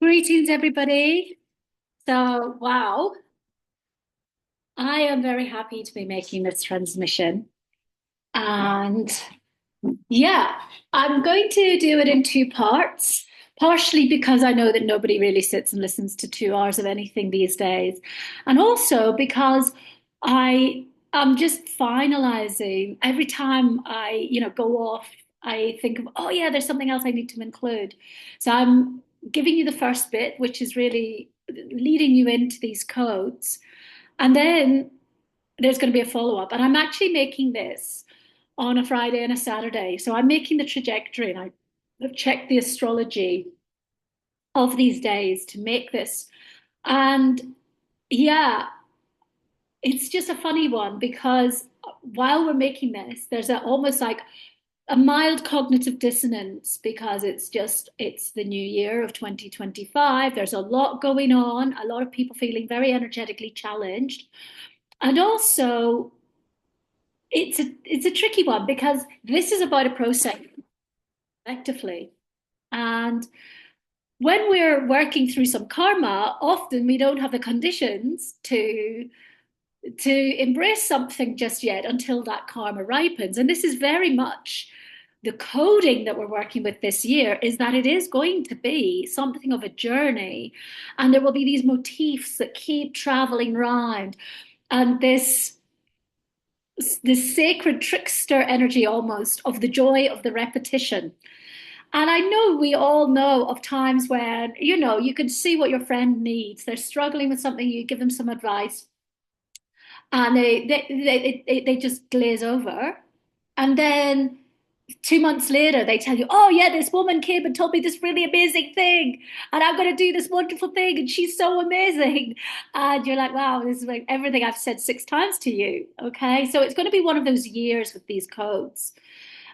Greetings, everybody. So, wow, I am very happy to be making this transmission. And yeah, I'm going to do it in two parts, partially because I know that nobody really sits and listens to 2 hours of anything these days. And also because I am just finalizing every time I go off, I think of, oh yeah, there's something else I need to include. So I'm giving you the first bit, which is really leading you into these codes. And then there's going to be a follow-up. And I'm actually making this on a Friday and a Saturday. So I'm making the trajectory and I've checked the astrology of these days to make this. And yeah, it's just a funny one because while we're making this, there's almost like a mild cognitive dissonance because it's the new year of 2025. There's a lot going on, a lot of people feeling very energetically challenged. And also it's a tricky one because this is about a process effectively. And when we're working through some karma, often we don't have the conditions to embrace something just yet until that karma ripens. And this is very much the coding that we're working with this year is that it is going to be something of a journey. And there will be these motifs that keep traveling round. And this sacred trickster energy almost of the joy of the repetition. And I know we all know of times when, you can see what your friend needs. They're struggling with something, you give them some advice, and they just glaze over. And then 2 months later, they tell you, oh, yeah, this woman came and told me this really amazing thing, and I'm going to do this wonderful thing, and she's so amazing. And you're like, wow, this is like everything I've said 6 times to you. Okay. So it's going to be one of those years with these codes.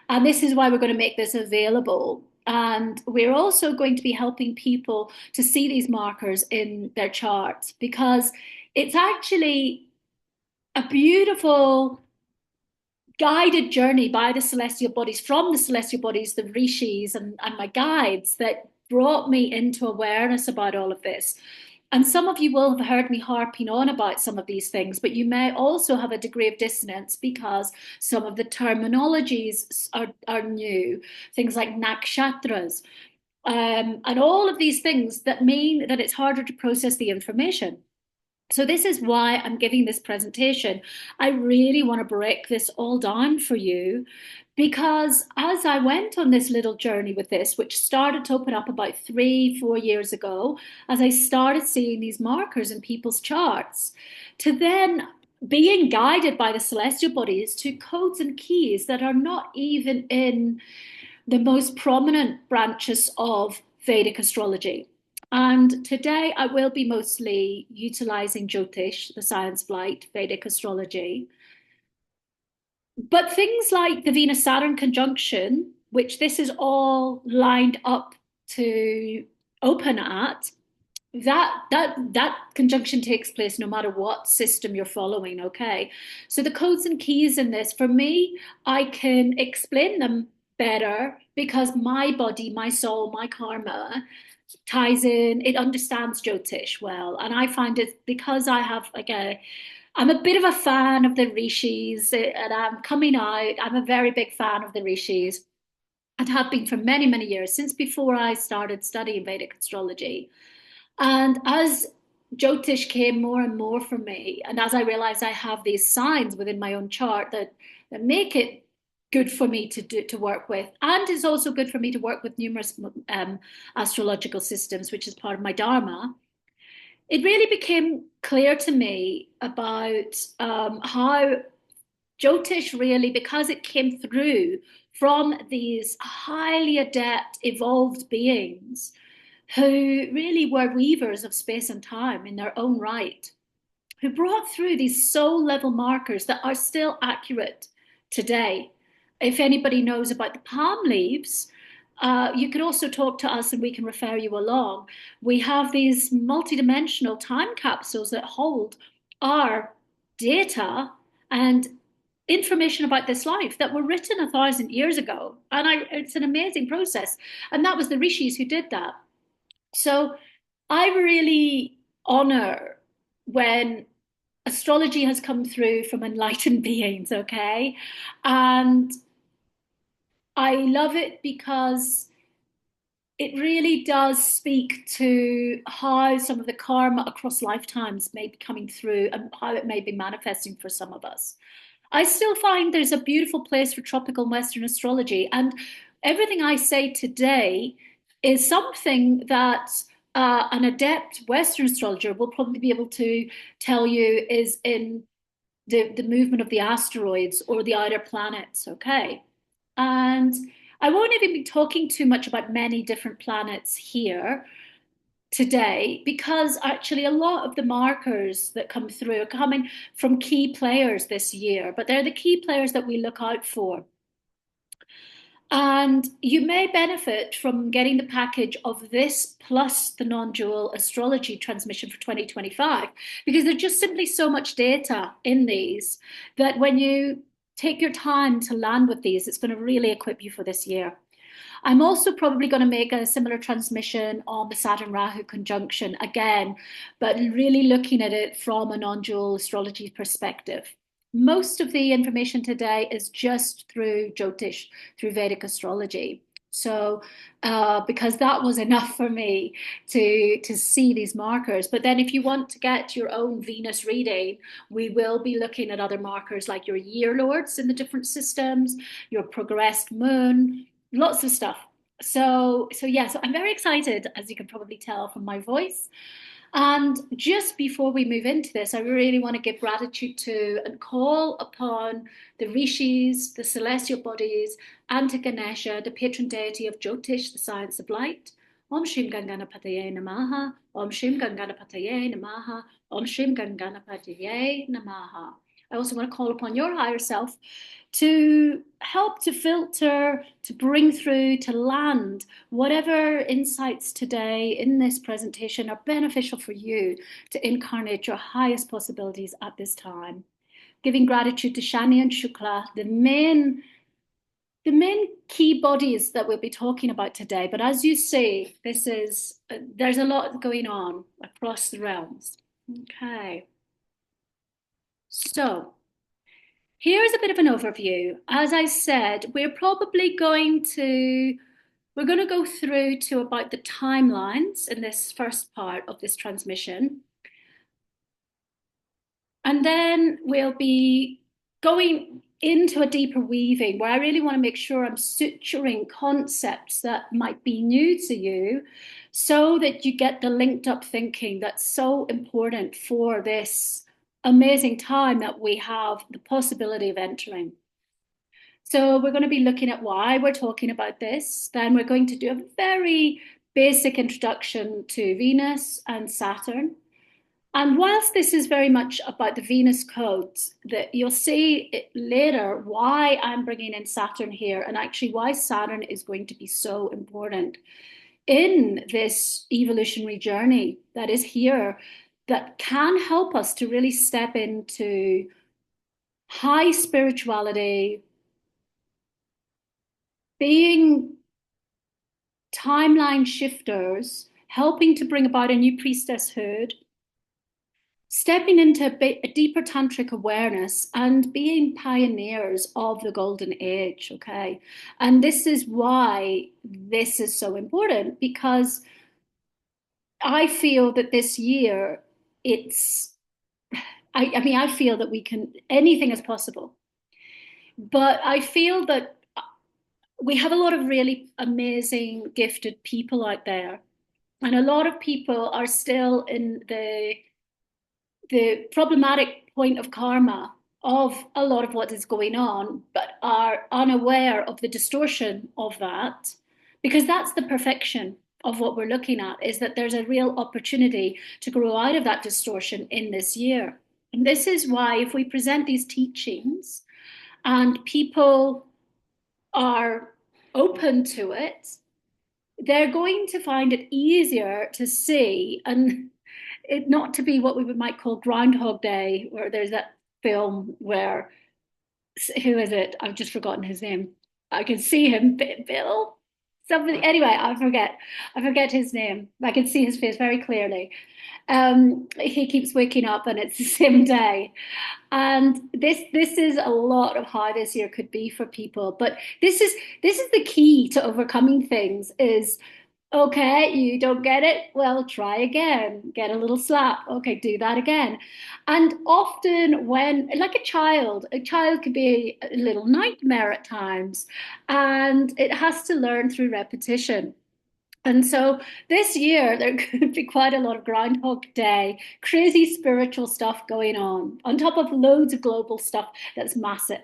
And this is why we're going to make this available. And we're also going to be helping people to see these markers in their charts because it's actually a beautiful guided journey by the celestial bodies, from the celestial bodies, the rishis, and my guides that brought me into awareness about all of this. And some of you will have heard me harping on about some of these things, but you may also have a degree of dissonance because some of the terminologies are new, things like nakshatras, and all of these things that mean that it's harder to process the information. So this is why I'm giving this presentation. I really want to break this all down for you because as I went on this little journey with this, which started to open up about 3, 4 years ago, as I started seeing these markers in people's charts, to then being guided by the celestial bodies to codes and keys that are not even in the most prominent branches of Vedic astrology. And today I will be mostly utilizing Jyotish, the science of light, Vedic astrology. But things like the Venus Saturn conjunction, which this is all lined up to open at, that conjunction takes place no matter what system you're following, okay? So the codes and keys in this, for me, I can explain them better because my body, my soul, my karma ties in, it understands Jyotish well. And I find it because I have I'm a bit of a fan of the rishis and I'm coming out. I'm a very big fan of the rishis and have been for many, many years, since before I started studying Vedic astrology. And as Jyotish came more and more for me, and as I realized I have these signs within my own chart that make it good for me to work with, and it's also good for me to work with numerous astrological systems, which is part of my dharma. It really became clear to me about how Jyotish really, because it came through from these highly adept, evolved beings who really were weavers of space and time in their own right, who brought through these soul level markers that are still accurate today. If anybody knows about the palm leaves, you can also talk to us and we can refer you along. We have these multidimensional time capsules that hold our data and information about this life that were written 1,000 years ago. And it's an amazing process. And that was the rishis who did that. So I really honor when astrology has come through from enlightened beings, okay? And I love it because it really does speak to how some of the karma across lifetimes may be coming through and how it may be manifesting for some of us. I still find there's a beautiful place for tropical and Western astrology. And everything I say today is something that an adept Western astrologer will probably be able to tell you is in the movement of the asteroids or the outer planets, okay? And I won't even be talking too much about many different planets here today because actually a lot of the markers that come through are coming from key players this year, but they're the key players that we look out for. And you may benefit from getting the package of this plus the non-dual astrology transmission for 2025, because there's just simply so much data in these that when you take your time to land with these, it's going to really equip you for this year. I'm also probably going to make a similar transmission on the Saturn Rahu conjunction again, but really looking at it from a non-dual astrology perspective. Most of the information today is just through Jyotish, through Vedic astrology. So, because that was enough for me to see these markers. But then, if you want to get your own Venus reading, we will be looking at other markers like your year lords in the different systems, your progressed moon, lots of stuff. So yeah, so I'm very excited, as you can probably tell from my voice. And just before we move into this, I really want to give gratitude to and call upon the rishis, the celestial bodies, and to Ganesha, the patron deity of Jyotish, the science of light. Om Shrim Ganganapataye Namaha, Om Shrim Ganganapataye Namaha, Om Shrim Ganganapataye Namaha. I also want to call upon your higher self to help to filter, to bring through, to land whatever insights today in this presentation are beneficial for you to incarnate your highest possibilities at this time. Giving gratitude to Shani and Shukla, the main key bodies that we'll be talking about today. But as you see, there's a lot going on across the realms. Okay. So here's a bit of an overview. As I said, we're going to go through to about the timelines in this first part of this transmission. And then we'll be going into a deeper weaving where I really want to make sure I'm suturing concepts that might be new to you so that you get the linked up thinking that's so important for this amazing time that we have the possibility of entering. So we're going to be looking at why we're talking about this. Then we're going to do a very basic introduction to Venus and Saturn. And whilst this is very much about the Venus codes, that you'll see later why I'm bringing in Saturn here and actually why Saturn is going to be so important in this evolutionary journey that is here, that can help us to really step into high spirituality, being timeline shifters, helping to bring about a new priestesshood, stepping into a deeper tantric awareness and being pioneers of the golden age, okay? And this is why this is so important, because I feel that this year I mean, I feel that anything is possible. But I feel that we have a lot of really amazing, gifted people out there. And a lot of people are still in the problematic point of karma of a lot of what is going on, but are unaware of the distortion of that, because that's the perfection of what we're looking at, is that there's a real opportunity to grow out of that distortion in this year. And this is why if we present these teachings and people are open to it, they're going to find it easier to see and it not to be what we might call Groundhog Day, where there's that film where, who is it? I've just forgotten his name. I can see him, Bill somebody, anyway, I forget his name. I can see his face very clearly. He keeps waking up and it's the same day. And this is a lot of how this year could be for people. But this is the key to overcoming things is okay, you don't get it? Well, try again. Get a little slap. Okay, do that again. And often when, like a child could be a little nightmare at times, and it has to learn through repetition. And so this year, there could be quite a lot of Groundhog Day, crazy spiritual stuff going on top of loads of global stuff that's massive.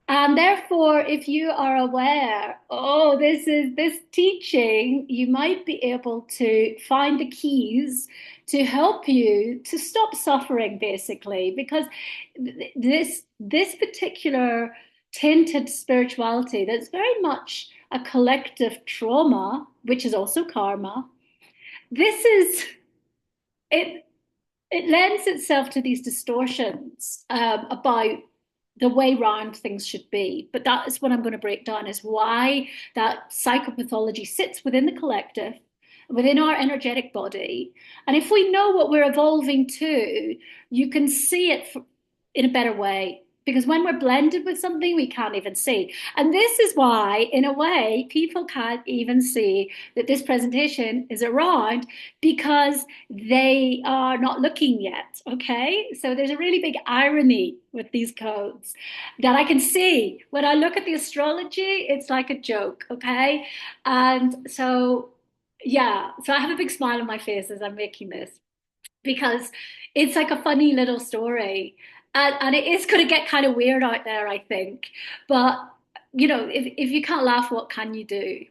And therefore, if you are aware, oh, this is this teaching, you might be able to find the keys to help you to stop suffering, basically, because this particular tinted spirituality that's very much a collective trauma, which is also karma, this is it it lends itself to these distortions about the way round things should be. But that is what I'm going to break down is why that psychopathology sits within the collective, within our energetic body. And if we know what we're evolving to, you can see it in a better way. Because when we're blended with something, we can't even see. And this is why, in a way, people can't even see that this presentation is around because they are not looking yet. Okay. So there's a really big irony with these codes that I can see. When I look at the astrology, it's like a joke. Okay. And so, yeah. So I have a big smile on my face as I'm making this because it's like a funny little story. And it is going to get kind of weird out there, I think. But, if you can't laugh, what can you do?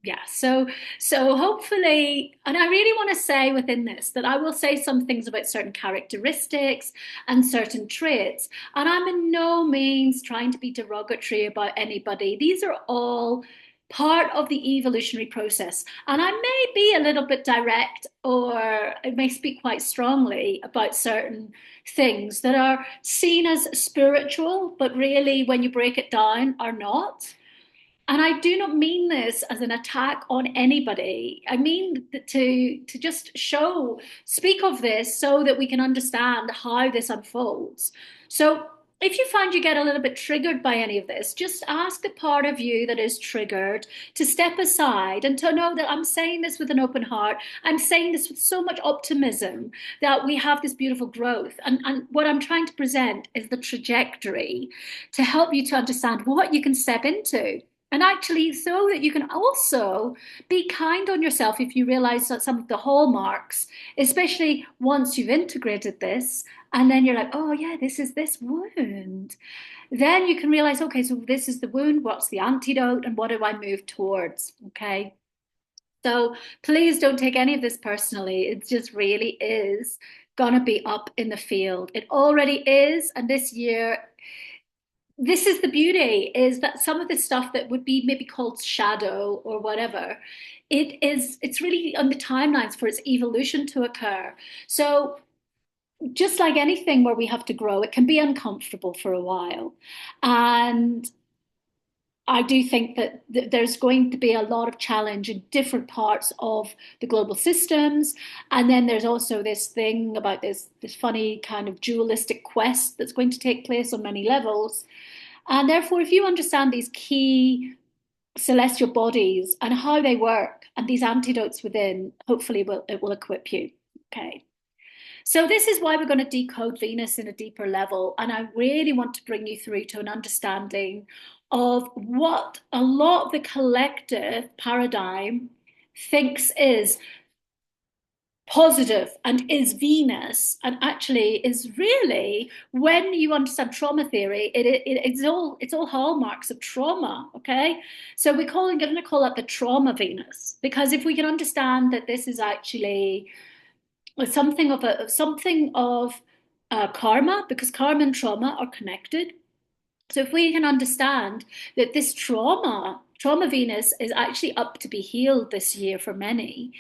Yeah. So hopefully, and I really want to say within this that I will say some things about certain characteristics and certain traits. And I'm in no means trying to be derogatory about anybody. These are all part of the evolutionary process. And I may be a little bit direct or I may speak quite strongly about certain things that are seen as spiritual, but really, when you break it down, are not. And I do not mean this as an attack on anybody. I mean to just speak of this so that we can understand how this unfolds. So if you find you get a little bit triggered by any of this, just ask the part of you that is triggered to step aside and to know that I'm saying this with an open heart. I'm saying this with so much optimism that we have this beautiful growth. And what I'm trying to present is the trajectory to help you to understand what you can step into. And actually, so that you can also be kind on yourself if you realize that some of the hallmarks, especially once you've integrated this, and then you're like, oh, yeah, this is this wound. Then you can realize, okay, so this is the wound. What's the antidote? And what do I move towards? Okay. So please don't take any of this personally. It just really is going to be up in the field. It already is. And this year, this is the beauty is that some of the stuff that would be maybe called shadow or whatever it's really on the timelines for its evolution to occur. So just like anything where we have to grow, it can be uncomfortable for a while. And I do think that there's going to be a lot of challenge in different parts of the global systems. And then there's also this thing about this funny kind of dualistic quest that's going to take place on many levels. And therefore, if you understand these key celestial bodies and how they work and these antidotes within, hopefully it will equip you. Okay. So this is why we're going to decode Venus in a deeper level. And I really want to bring you through to an understanding of what a lot of the collective paradigm thinks is positive and is Venus, and actually is really, when you understand trauma theory, it's all hallmarks of trauma. Okay, so we're going to call that the trauma Venus, because if we can understand that this is actually something of karma, because karma and trauma are connected. So if we can understand that this trauma Venus is actually up to be healed this year for many,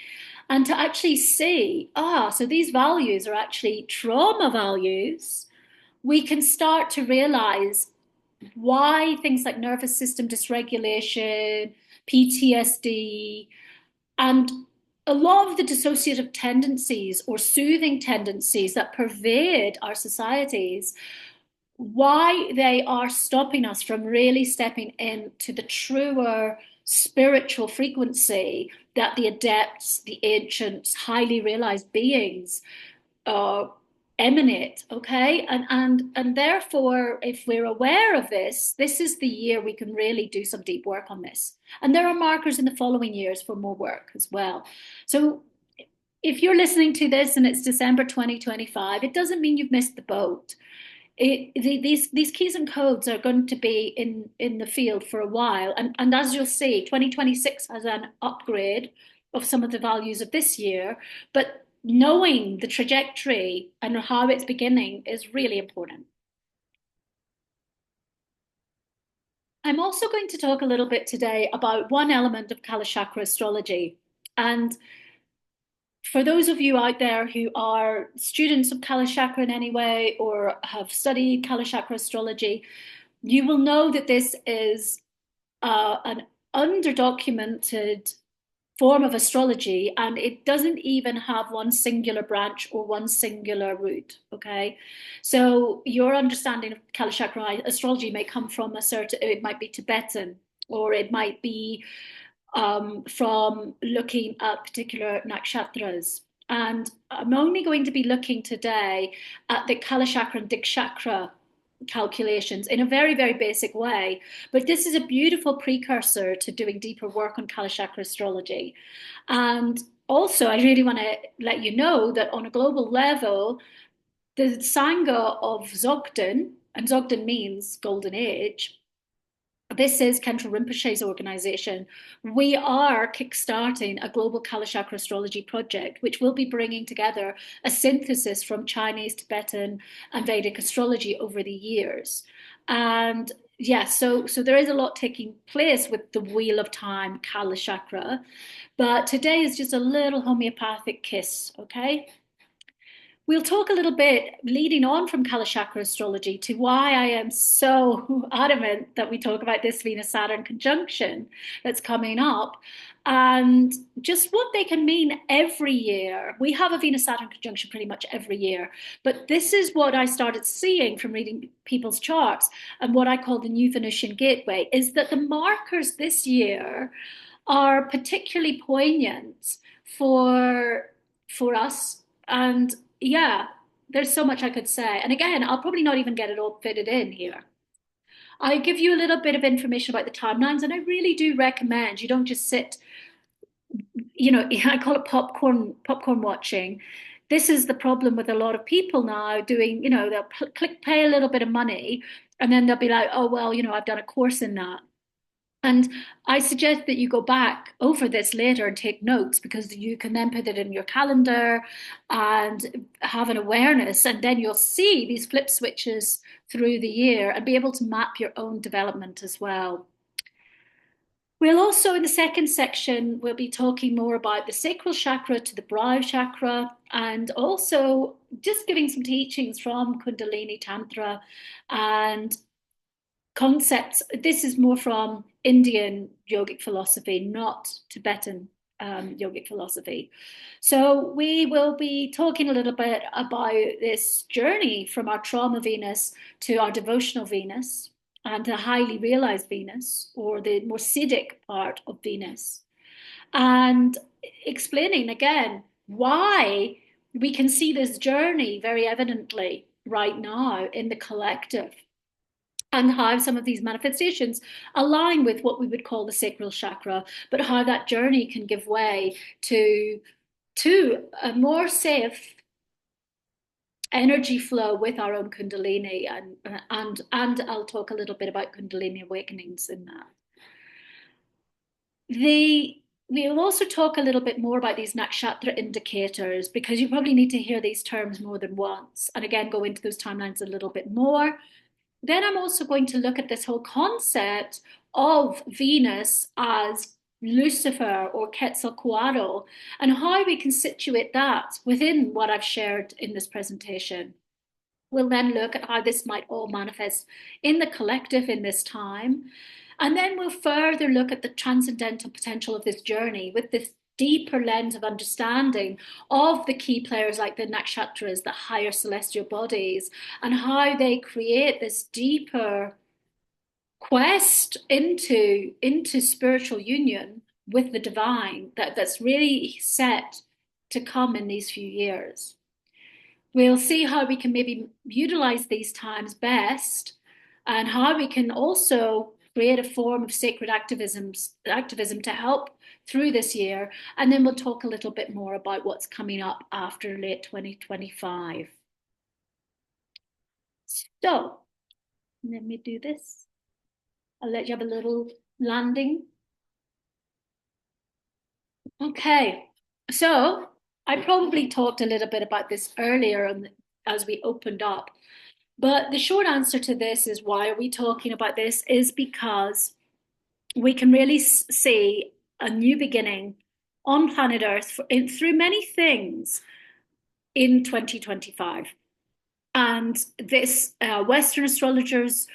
and to actually see, so these values are actually trauma values, we can start to realize why things like nervous system dysregulation, PTSD, and a lot of the dissociative tendencies or soothing tendencies that pervade our societies, why they are stopping us from really stepping into the truer spiritual frequency that the adepts, the ancients, highly realized beings uh, emanate. Okay, and therefore, if we're aware of this is the year we can really do some deep work on this. And there are markers in the following years for more work as well. So if you're listening to this and it's December 2025, it doesn't mean you've missed the boat. These keys and codes are going to be in the field for a while. And as you'll see, 2026 has an upgrade of some of the values of this year, but knowing the trajectory and how it's beginning is really important. I'm also going to talk a little bit today about one element of kalachakra astrology. And for those of you out there who are students of kalachakra in any way or have studied kalachakra astrology, you will know that this is an underdocumented form of astrology, and it doesn't even have one singular branch or one singular root. Okay, so your understanding of kalachakra astrology may come from it might be Tibetan, or it might be from looking at particular nakshatras. And I'm only going to be looking today at the kalachakra and dikshakra calculations in a very, very basic way. But this is a beautiful precursor to doing deeper work on kalachakra astrology. And also, I really want to let you know that on a global level, the Sangha of Dzogchen, and Dzogchen means golden age, this is Khenpo Rinpoche's organization. We are kickstarting a global kalachakra astrology project, which will be bringing together a synthesis from Chinese, Tibetan, and Vedic astrology over the years. And yes, so there is a lot taking place with the Wheel of Time kalachakra, but today is just a little homeopathic kiss, okay? We'll talk a little bit leading on from kalachakra astrology to why I am so adamant that we talk about this Venus Saturn conjunction that's coming up and just what they can mean every year. We have a Venus Saturn conjunction pretty much every year, but this is what I started seeing from reading people's charts, and what I call the new Venusian gateway is that the markers this year are particularly poignant for us. And yeah, there's so much I could say. And again, I'll probably not even get it all fitted in here. I give you a little bit of information about the timelines, and I really do recommend you don't just sit, I call it popcorn watching. This is the problem with a lot of people now doing, they'll click pay a little bit of money, and then they'll be like, oh, well, I've done a course in that. And I suggest that you go back over this later and take notes, because you can then put it in your calendar and have an awareness. And then you'll see these flip switches through the year and be able to map your own development as well. We'll also, in the second section, we'll be talking more about the sacral chakra to the brow chakra, and also just giving some teachings from Kundalini Tantra and concepts. This is more from Indian yogic philosophy, not Tibetan yogic philosophy. So we will be talking a little bit about this journey from our trauma Venus to our devotional Venus and the highly realized Venus, or the more Siddhic part of Venus, and explaining again why we can see this journey very evidently right now in the collective, and how some of these manifestations align with what we would call the sacral chakra, but how that journey can give way to a more safe energy flow with our own kundalini, and I'll talk a little bit about kundalini awakenings in that. We'll also talk a little bit more about these nakshatra indicators, because you probably need to hear these terms more than once, and again go into those timelines a little bit more. Then I'm also going to look at this whole concept of Venus as Lucifer or Quetzalcoatl, and how we can situate that within what I've shared in this presentation. We'll then look at how this might all manifest in the collective in this time. And then we'll further look at the transcendental potential of this journey with this deeper lens of understanding of the key players like the nakshatras, the higher celestial bodies, and how they create this deeper quest into spiritual union with the divine that's really set to come in these few years. We'll see how we can maybe utilize these times best and how we can also create a form of sacred activism to help through this year. And then we'll talk a little bit more about what's coming up after late 2025. So let me do this. I'll let you have a little landing. Okay, so I probably talked a little bit about this earlier as we opened up, but the short answer to this is why are we talking about this is because we can really see a new beginning on planet Earth through many things in 2025. And this Western astrologers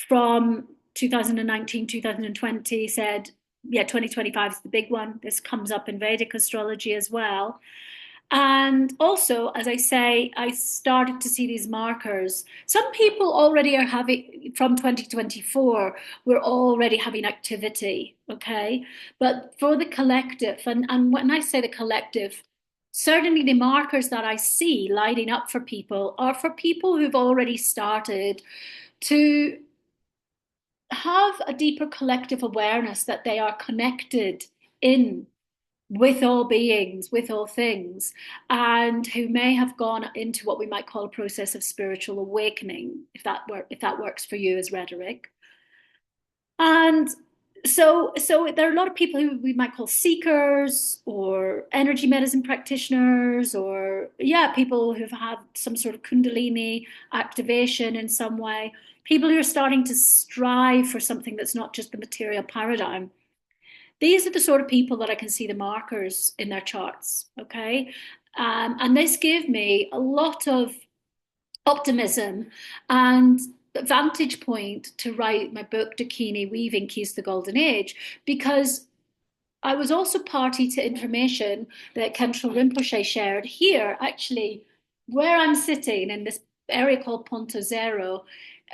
from 2019, 2020 said, yeah, 2025 is the big one. This comes up in Vedic astrology as well. And also, as I say, I started to see these markers. Some people already are having, from 2024, we're already having activity, okay? But for the collective, and when I say the collective, certainly the markers that I see lighting up for people are for people who've already started to have a deeper collective awareness that they are connected in with all beings, with all things, and who may have gone into what we might call a process of spiritual awakening, if that works for you as rhetoric. And so there are a lot of people who we might call seekers or energy medicine practitioners, or people who've had some sort of kundalini activation in some way, people who are starting to strive for something that's not just the material paradigm. These are the sort of people that I can see the markers in their charts, okay? And this gave me a lot of optimism and vantage point to write my book, Dakini, Weaving Keys to the Golden Age, because I was also party to information that Khentrul Rinpoche shared here, actually, where I'm sitting in this area called Punto Zero,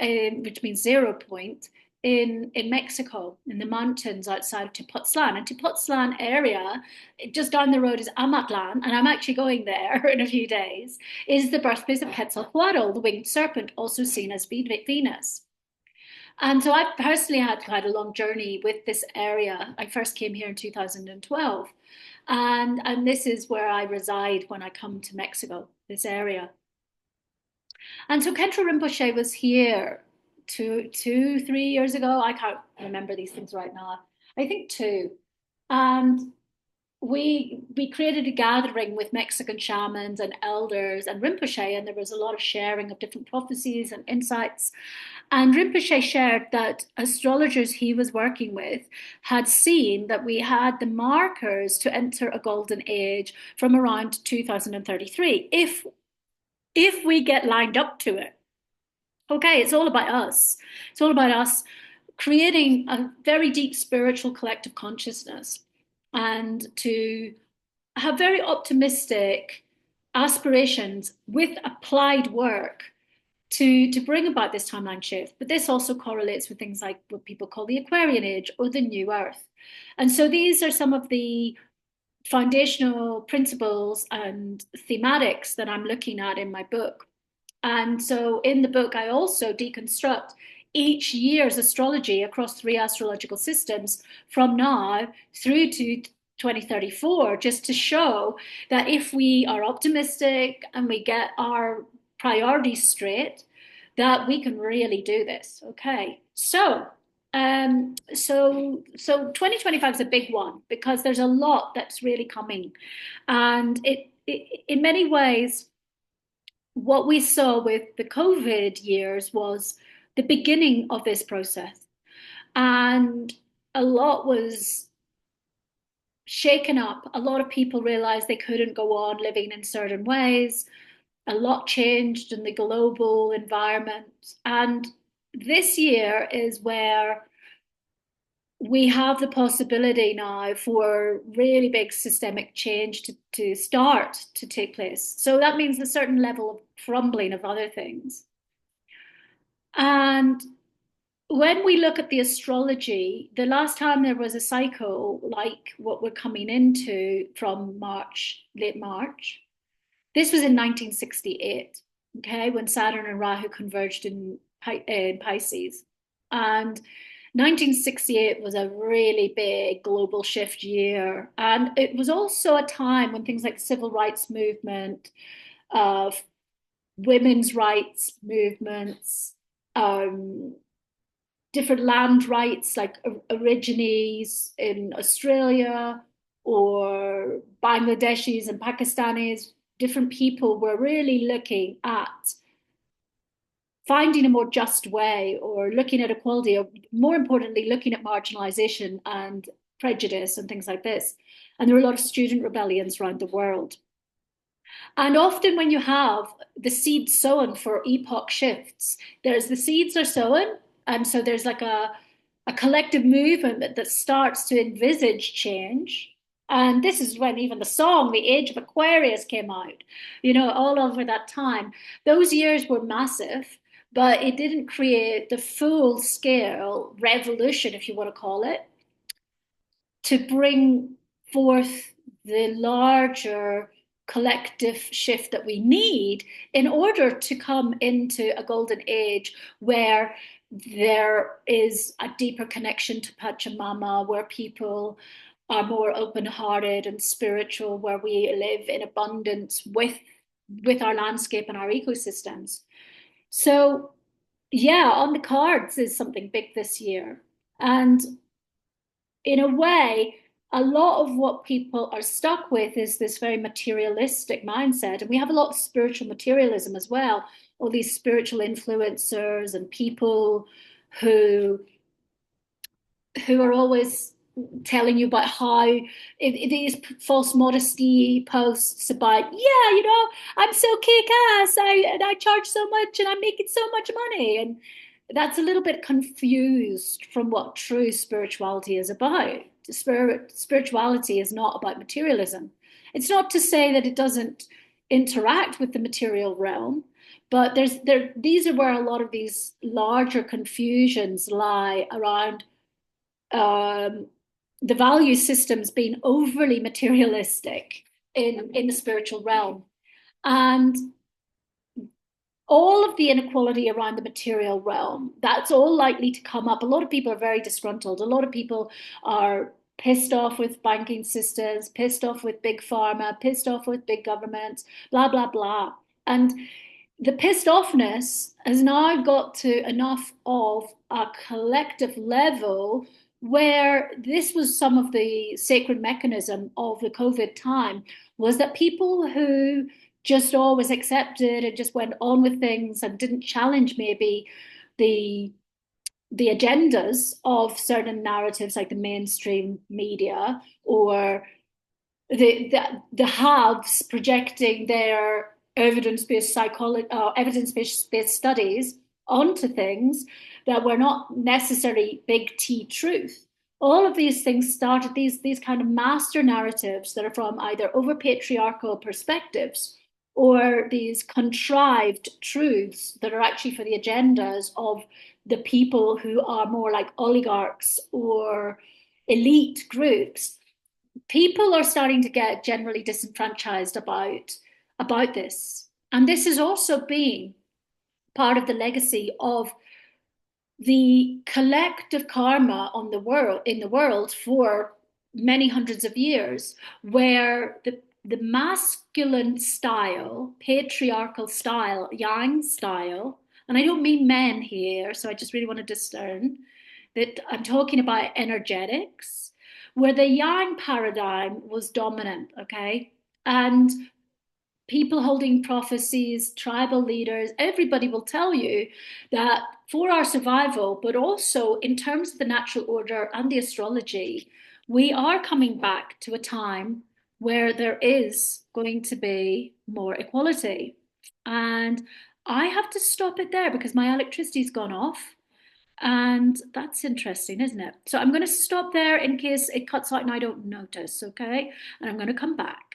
which means 0 point, in Mexico, in the mountains outside of Tepoztlan. And Tepoztlan area, just down the road is Amatlan, and I'm actually going there in a few days, is the birthplace of Quetzalcoatl, the winged serpent, also seen as Venus. And so I personally had quite a long journey with this area. I first came here in 2012. And this is where I reside when I come to Mexico, this area. And so Khentrul Rinpoche was here 3 years ago. I can't remember these things right now. I think 2. And we created a gathering with Mexican shamans and elders and Rinpoche, and there was a lot of sharing of different prophecies and insights. And Rinpoche shared that astrologers he was working with had seen that we had the markers to enter a golden age from around 2033, if we get lined up to it. Okay, it's all about us. It's all about us creating a very deep spiritual collective consciousness and to have very optimistic aspirations with applied work to bring about this timeline shift. But this also correlates with things like what people call the Aquarian age or the new earth. And so these are some of the foundational principles and thematics that I'm looking at in my book. And so in the book, I also deconstruct each year's astrology across 3 astrological systems from now through to 2034, just to show that if we are optimistic and we get our priorities straight, that we can really do this. Okay, so 2025 is a big one because there's a lot that's really coming, and it in many ways, what we saw with the COVID years was the beginning of this process. And a lot was shaken up. A lot of people realized they couldn't go on living in certain ways. A lot changed in the global environment. And this year is where we have the possibility now for really big systemic change to start to take place. So that means a certain level of crumbling of other things. And when we look at the astrology, the last time there was a cycle like what we're coming into from March, late March, this was in 1968, okay, when Saturn and Rahu converged in Pisces. And 1968 was a really big global shift year. And it was also a time when things like the civil rights movement, uh, women's rights movements, um, different land rights like Aborigines in Australia or Bangladeshis and Pakistanis, different people were really looking at finding a more just way or looking at equality, or more importantly, looking at marginalization and prejudice and things like this. And there were a lot of student rebellions around the world. And often when you have the seeds sown for epoch shifts, there's the seeds are sown, and so there's like a collective movement that starts to envisage change. And this is when even the song, The Age of Aquarius, came out, all over that time. Those years were massive, but it didn't create the full scale revolution, if you want to call it, to bring forth the larger collective shift that we need in order to come into a golden age where there is a deeper connection to Pachamama, where people are more open-hearted and spiritual, where we live in abundance with our landscape and our ecosystems. So yeah, on the cards is something big this year. And in a way, a lot of what people are stuck with is this very materialistic mindset. And we have a lot of spiritual materialism as well, all these spiritual influencers and people who who are always telling you about how these false modesty posts about, yeah, I'm so kick-ass, I charge so much and I'm making so much money. And that's a little bit confused from what true spirituality is about. Spirituality is not about materialism. It's not to say that it doesn't interact with the material realm, but these are where a lot of these larger confusions lie around um, the value systems being overly materialistic in the spiritual realm. And all of the inequality around the material realm, that's all likely to come up. A lot of people are very disgruntled. A lot of people are pissed off with banking systems, pissed off with big pharma, pissed off with big governments, blah, blah, blah. And the pissed offness has now got to enough of a collective level where this was some of the sacred mechanism of the COVID time, was that people who just always accepted and just went on with things and didn't challenge maybe the the agendas of certain narratives like the mainstream media or the haves projecting their evidence-based psychology, evidence-based studies onto things that were not necessarily big T truth. All of these things started these kind of master narratives that are from either over patriarchal perspectives or these contrived truths that are actually for the agendas of the people who are more like oligarchs or elite groups. People are starting to get generally disenfranchised about this. And this has also been part of the legacy of the collective karma on the world in the world for many hundreds of years, where the masculine style, patriarchal style, yang style, and I don't mean men here, so I just really want to discern that I'm talking about energetics, where the yang paradigm was dominant, okay? And people holding prophecies, tribal leaders, everybody will tell you that for our survival, but also in terms of the natural order and the astrology, we are coming back to a time where there is going to be more equality. And I have to stop it there because my electricity's gone off. And that's interesting, isn't it? So I'm going to stop there in case it cuts out and I don't notice, okay? And I'm going to come back.